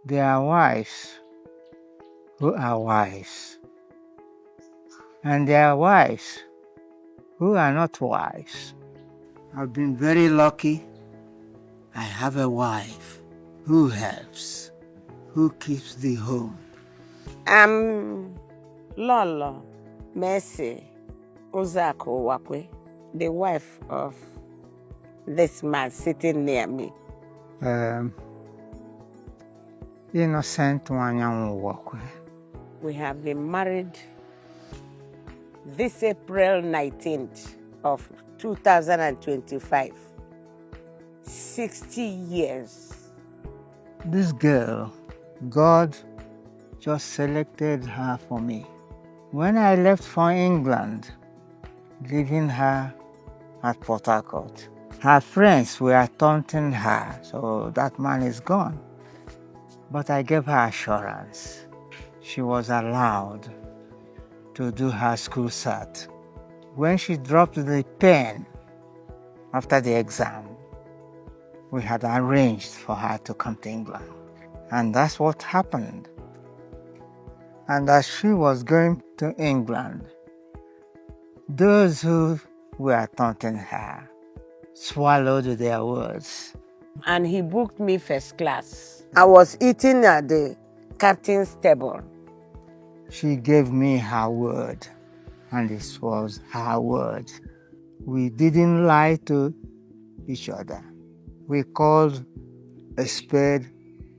There are wives who are wise, and there are wives who are not wise. I've been very lucky. I have a wife who helps, who keeps the home. Lolo Mercy Uzako Wakwe, the wife of this man sitting near me. Innocent Wanyanwu Wakwe. We have been married this April 19th of 2025. 60 years. This girl, God just selected her for me. When I left for England, leaving her at Port Harcourt, her friends were taunting her, so that man is gone. But I gave her assurance. She was allowed to do her school cert. When she dropped the pen after the exam, we had arranged for her to come to England. And that's what happened. And as she was going to England, those who were taunting her swallowed their words. And he booked me first class. I was eating at the captain's table. She gave me her word, and this was her word. We didn't lie to each other. We called a spade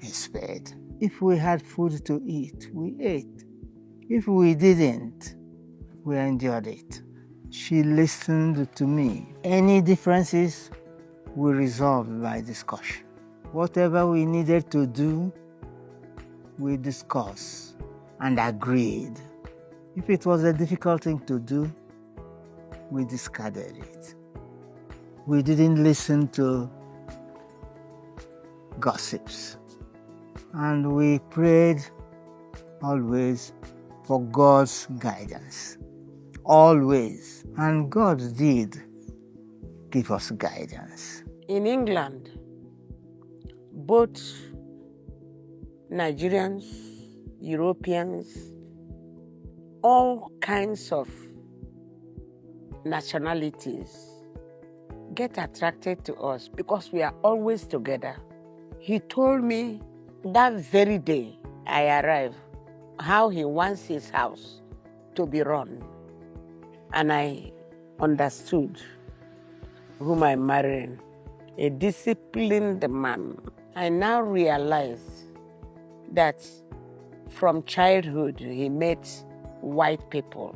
a spade. If we had food to eat, we ate. If we didn't, we endured it. She listened to me. Any differences, we resolved by discussion. Whatever we needed to do, we discussed and agreed. If it was a difficult thing to do, we discarded it. We didn't listen to gossips. And we prayed always for God's guidance. Always. And God did give us guidance. In England, both Nigerians, Europeans, all kinds of nationalities get attracted to us because we are always together. He told me that very day I arrived how he wants his house to be run. And I understood whom I'm marrying, a disciplined man. I now realize that from childhood he met white people,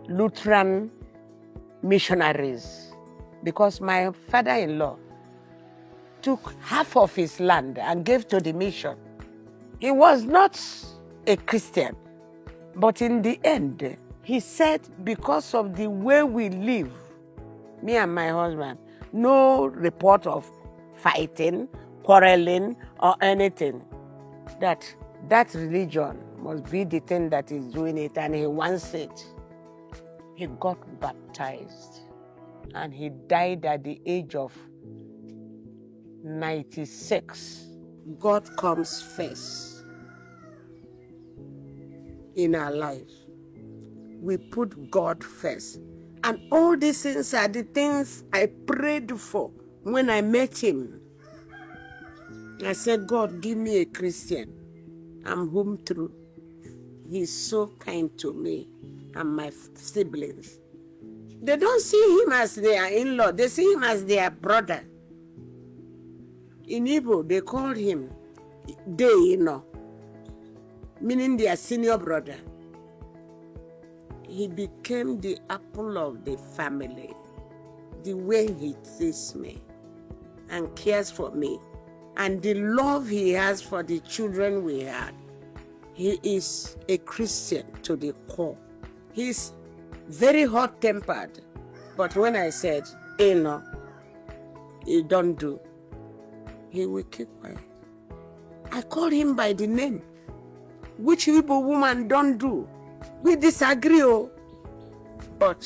Lutheran missionaries, because my father-in-law took half of his land and gave to the mission. He was not a Christian, but in the end, he said because of the way we live, me and my husband, no report of fighting, quarreling, or anything, that religion must be the thing that is doing it, and he wants it. He got baptized, and he died at the age of 96. God comes first in our life. We put God first. And all these things are the things I prayed for when I met him. I said, God, give me a Christian. I'm home through. He's so kind to me and my siblings. They don't see him as their in-law. They see him as their brother. In Igbo, they called him Deino, meaning their senior brother. He became the apple of the family. The way he treats me and cares for me, and the love he has for the children we had. He is a Christian to the core. He's very hot-tempered, but when I said, no, he don't do, he will keep quiet. I called him by the name, which Igbo woman don't do. We disagree, but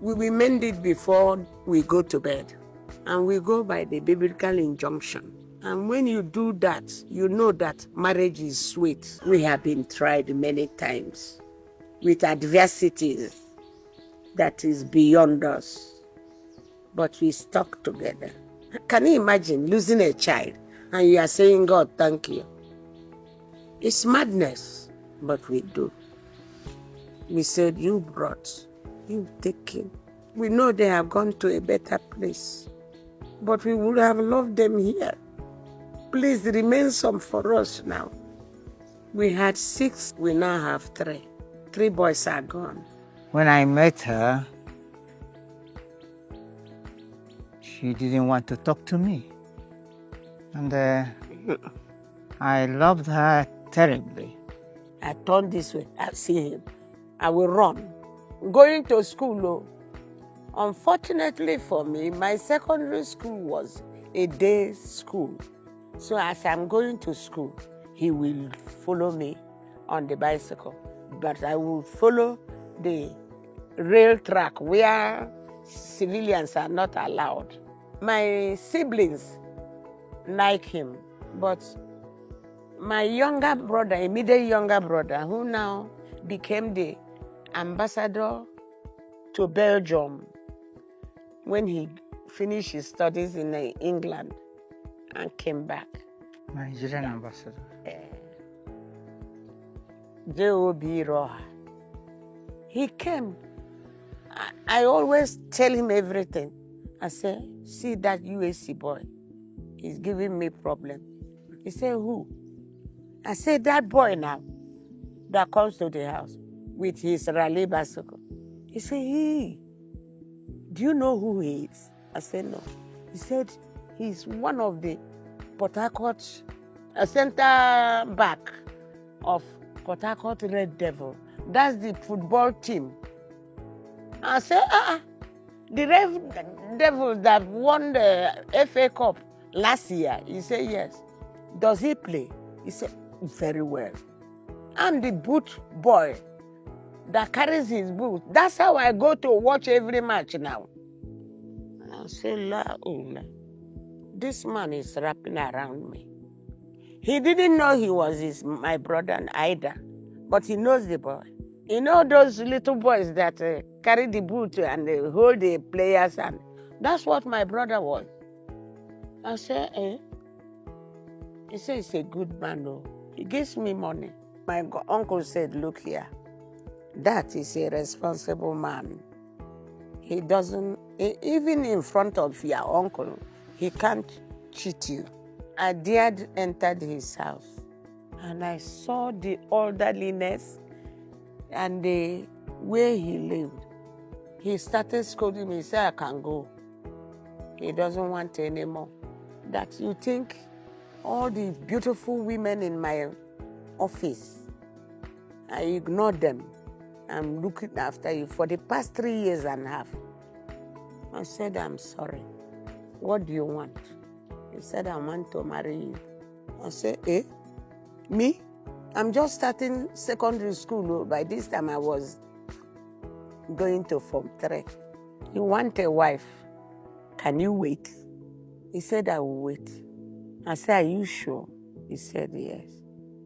we will mend it before we go to bed. And we go by the biblical injunction. And when you do that, you know that marriage is sweet. We have been tried many times with adversities that is beyond us, but we stuck together. Can you imagine losing a child and you are saying, God, thank you? It's madness, but we do. We said, you brought, you taken. We know they have gone to a better place, but we would have loved them here. Please remain some for us now. We had 6, we now have 3. 3 boys are gone. When I met her, she didn't want to talk to me. And I loved her terribly. I turn this way, I see him. I will run. Going to school, though. Unfortunately for me, my secondary school was a day school. So as I'm going to school, he will follow me on the bicycle. But I will follow the rail track where civilians are not allowed. My siblings like him, but my younger brother, immediate younger brother, who now became the ambassador to Belgium when he finished his studies in England and came back. Nigerian ambassador. J.O.B. Roha. He came. I always tell him everything. I say, see that UAC boy, he's giving me problem. He said, who? I said, that boy now that comes to the house with his rally bicycle. He said, do you know who he is? I said, no. He said, he's one of the Port Harcourt, center back of Port Harcourt Red Devil. That's the football team. I said, the Red Devil that won the FA Cup last year. He said, yes. Does he play? He said, very well. I'm the boot boy that carries his boot. That's how I go to watch every match now. I say, this man is wrapping around me. He didn't know he was my brother either, but he knows the boy. You know those little boys that carry the boot and hold the players' hand? That's what my brother was. I said, He said, he's a good man, though. He gives me money. My uncle said, look here, that is a responsible man. He doesn't, even in front of your uncle, he can't cheat you. I dared enter his house, and I saw the orderliness and the way he lived. He started scolding me. He said, I can go. He doesn't want anymore. That you think all the beautiful women in my office, I ignored them. I'm looking after you for the past 3 years and a half. I said, I'm sorry. What do you want? He said, I want to marry you. I said, me? I'm just starting secondary school. By this time, I was going to Form 3. You want a wife? Can you wait? He said, I will wait. I said, are you sure? He said, yes.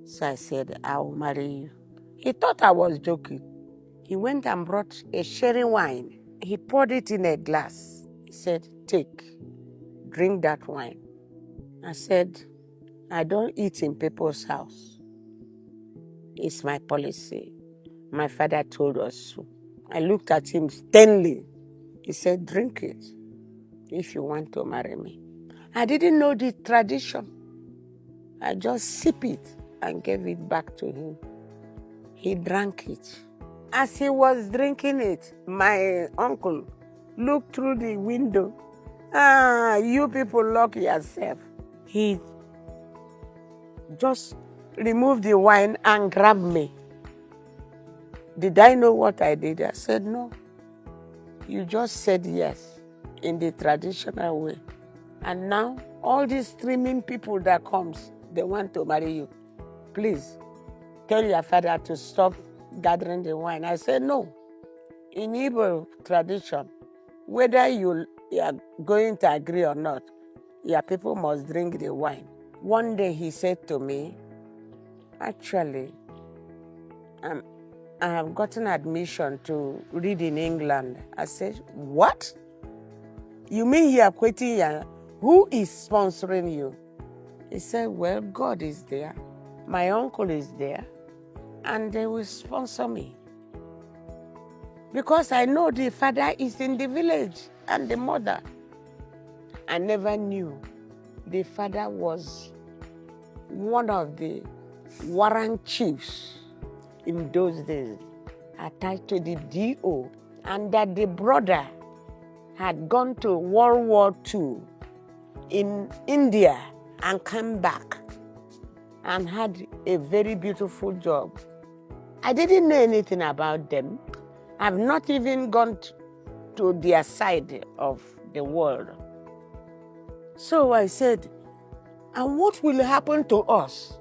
So I said, I will marry you. He thought I was joking. He went and brought a sherry wine. He poured it in a glass. He said, take, drink that wine. I said, I don't eat in people's house. It's my policy. My father told us so. I looked at him sternly. He said, drink it if you want to marry me. I didn't know the tradition. I just sipped it and gave it back to him. He drank it. As he was drinking it, my uncle looked through the window. You people lock yourself. He just removed the wine and grabbed me. Did I know what I did? I said, no. You just said yes in the traditional way. And now, all these streaming people that comes, they want to marry you. Please, tell your father to stop gathering the wine. I said, no. In Igbo tradition, whether you are going to agree or not, your people must drink the wine. One day he said to me, actually, I have gotten admission to read in England. I said, what? You mean you are quitting here? Who is sponsoring you? He said, well, God is there. My uncle is there. And they will sponsor me. Because I know the father is in the village and the mother. I never knew the father was one of the warrant chiefs in those days, attached to the DO, and that the brother had gone to World War II in India and come back and had a very beautiful job. I didn't know anything about them. I've not even gone to their side of the world. So I said, and what will happen to us?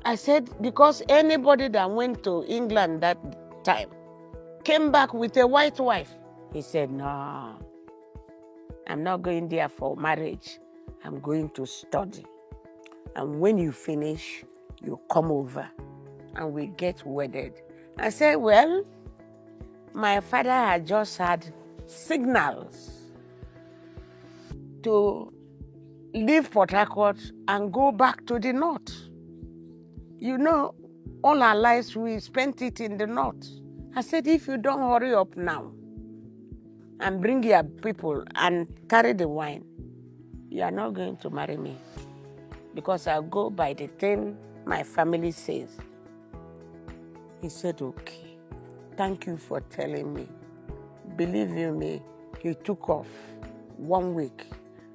I said, because anybody that went to England that time came back with a white wife. He said, no, I'm not going there for marriage. I'm going to study. And when you finish, you come over and we get wedded. I said, well, my father had just had signals to leave Port Harcourt and go back to the north. You know, all our lives we spent it in the north. I said, if you don't hurry up now and bring your people and carry the wine, you are not going to marry me. Because I'll go by the thing my family says. He said, okay, thank you for telling me. Believe you me, he took off 1 week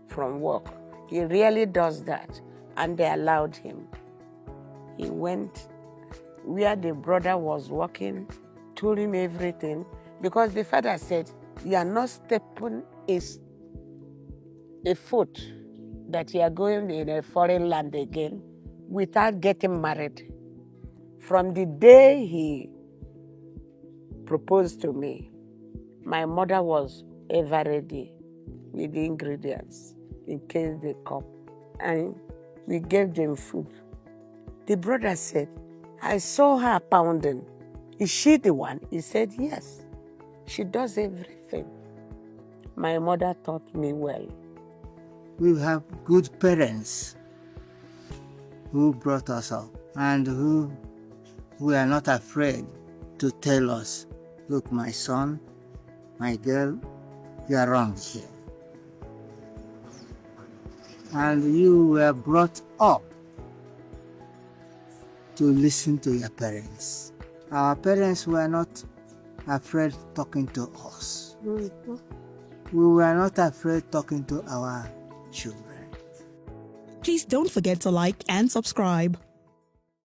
from work. He really does that, and they allowed him. He went where the brother was working, told him everything, because the father said, you are not stepping a foot that you are going in a foreign land again without getting married. From the day he proposed to me, my mother was ever ready with the ingredients in case they come. And we gave them food. The brother said, I saw her pounding. Is she the one? He said, yes. She does everything. My mother taught me well. We have good parents who brought us up and who are not afraid to tell us, look, my son, my girl, you are wrong here. And you were brought up to listen to your parents. Our parents were not afraid talking to us. Mm-hmm. We were not afraid talking to our children. Please don't forget to like and subscribe.